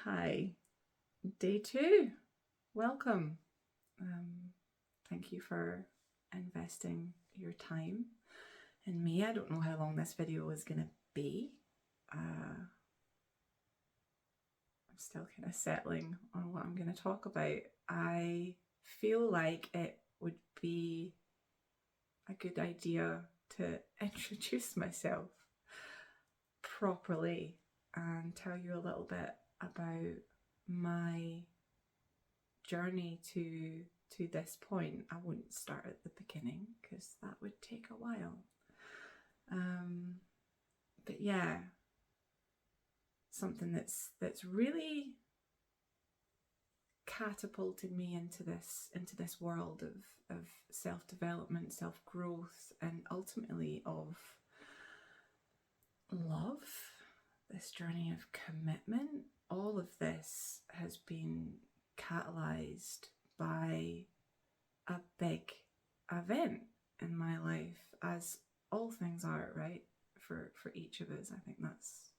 Hi, day 2. Welcome. Thank you for investing your time in me. I don't know how long this video is going to be. I'm still kind of settling on what I'm going to talk about. I feel like it would be a good idea to introduce myself properly and tell you a little bit about my journey to this point. I wouldn't start at the beginning because that would take a while. But yeah, something that's really catapulted me into this world of self-development, self-growth, and ultimately of love, this journey of commitment. All of this has been catalyzed by a big event in my life, as all things are, right? For each of us. I think that's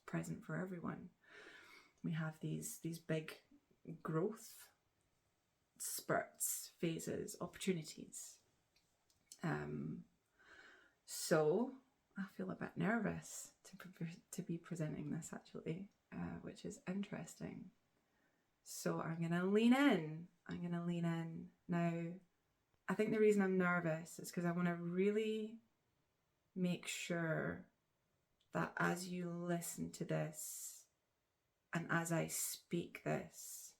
present for everyone. We have these big growth spurts, phases, opportunities. So I feel a bit nervous to be presenting this actually, which is interesting. So I'm going to lean in. Now, I think the reason I'm nervous is because I want to really make sure that as you listen to this and as I speak this,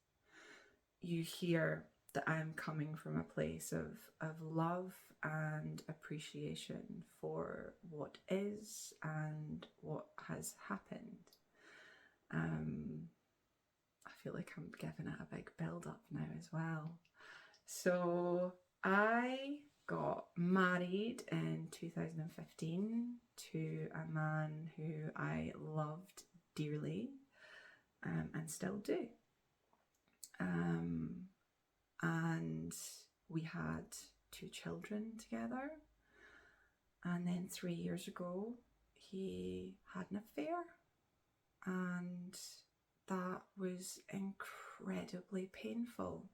you hear that I'm coming from a place of love and appreciation for what is and what has happened. I feel like I'm giving it a big build up now as well. So I got married in 2015 to a man who I loved dearly, and still do. And we had 2 children together. And then 3 years ago, he had an affair. And that was incredibly painful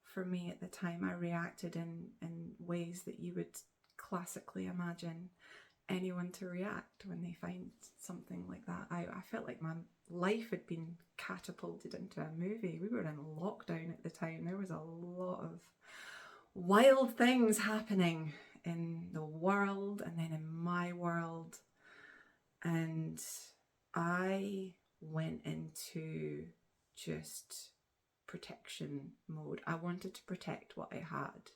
for me at the time. I reacted in ways that you would classically imagine anyone to react when they find something like that. I felt like my life had been catapulted into a movie. We were in lockdown at the time. There was a lot of wild things happening in the world and then in my world. And I went into just protection mode. I wanted to protect what I had.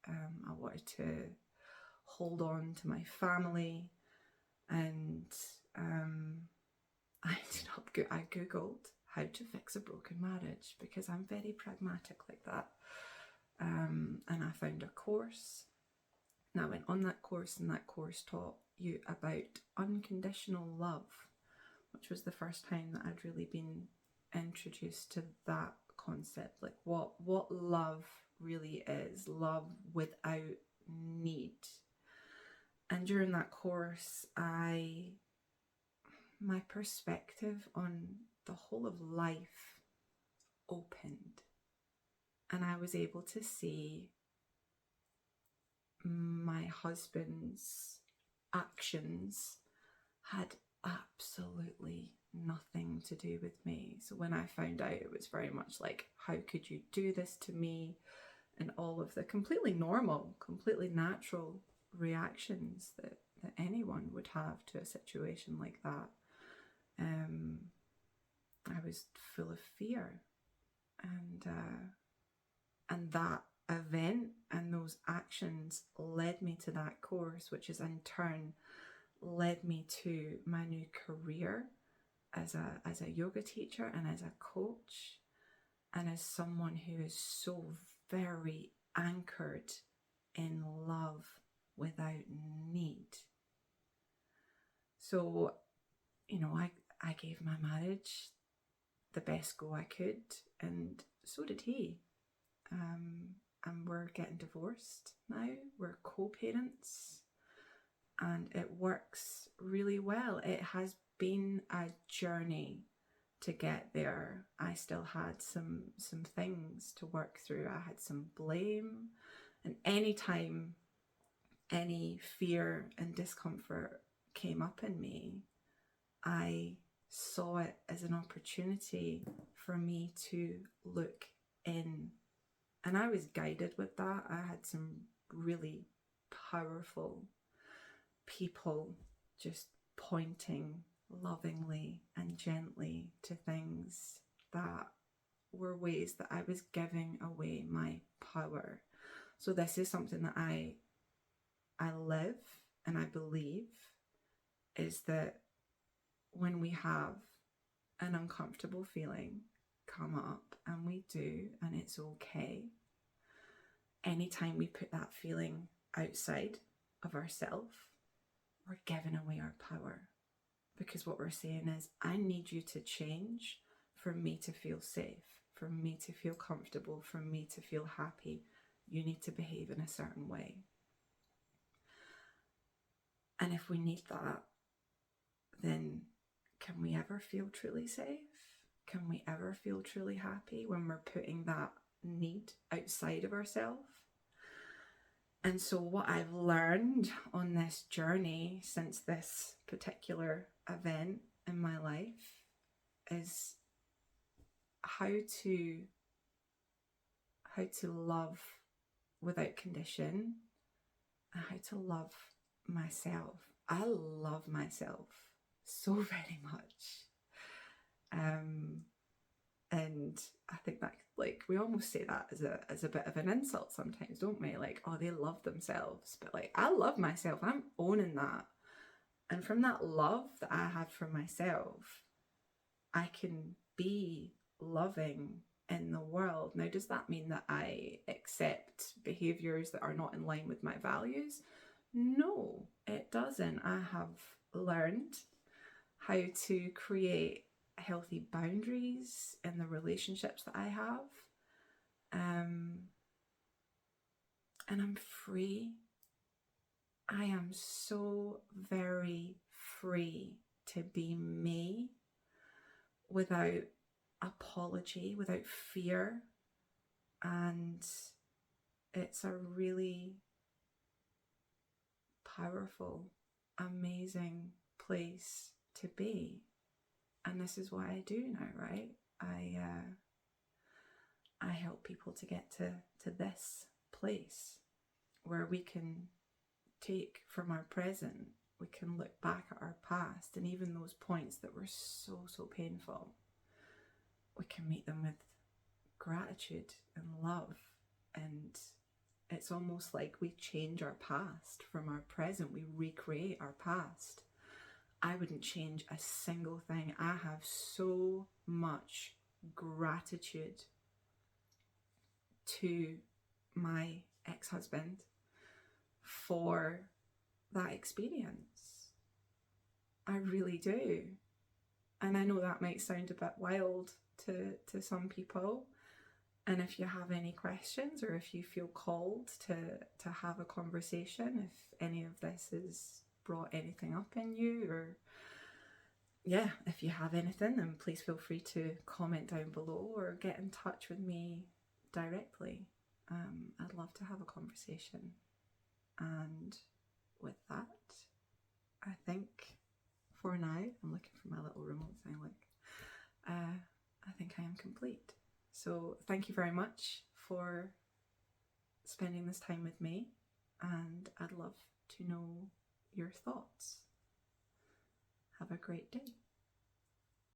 I wanted to hold on to my family, and I googled how to fix a broken marriage because I'm very pragmatic like that. And I found a course. And I went on that course, and that course taught you about unconditional love, which was the first time that I'd really been introduced to that concept, like what love really is, love without need. And during that course, my perspective on the whole of life opened, and I was able to see my husband's actions had absolutely nothing to do with me. So when I found out, it was very much like, how could you do this to me? And all of the completely normal, completely natural reactions that anyone would have to a situation like that. I was full of fear, and that event and those actions led me to that course, which is in turn led me to my new career as a yoga teacher and as a coach, and as someone who is so very anchored in love without need. So, I gave my marriage the best go I could, and so did he. And we're getting divorced now. We're co-parents, and it works really well. It has been a journey to get there, I still had some things to work through. I had some blame, and anytime any fear and discomfort came up in me, I saw it as an opportunity for me to look in. And I was guided with that. I had some really powerful people just pointing lovingly and gently to things that were ways that I was giving away my power. So this is something that I live and I believe, is that when we have an uncomfortable feeling come up, and we do, and it's okay, anytime we put that feeling outside of ourselves, we're giving away our power. Because what we're saying is, I need you to change for me to feel safe, for me to feel comfortable, for me to feel happy. You need to behave in a certain way. And if we need that, then can we ever feel truly safe? Can we ever feel truly happy when we're putting that need outside of ourselves? And so what I've learned on this journey since this particular event in my life is how to love without condition, and how to love myself. I love myself so very much. And I think that, like, we almost say that as a bit of an insult sometimes, don't we? Like, oh, they love themselves. But like, I love myself. I'm owning that. And from that love that I have for myself, I can be loving in the world. Now, does that mean that I accept behaviours that are not in line with my values? No, it doesn't. I have learned how to create healthy boundaries in the relationships that I have. And I'm free. I am so very free to be me without apology, without fear. And it's a really powerful, amazing place to be. And this is what I do now, right? I help people to get to this place where we can take from our present, we can look back at our past, and even those points that were so painful, we can meet them with gratitude and love. And it's almost like we change our past from our present. We recreate our past. I wouldn't change a single thing. I have so much gratitude to my ex-husband for that experience. I really do. And I know that might sound a bit wild to some people. And if you have any questions, or if you feel called to have a conversation, if any of this has brought anything up in you, or yeah, if you have anything, then please feel free to comment down below or get in touch with me directly. I'd love to have a conversation. And with that, I think for now, I'm looking for my little remote thing, I think I am complete. So thank you very much for spending this time with me, and I'd love to know your thoughts. Have a great day.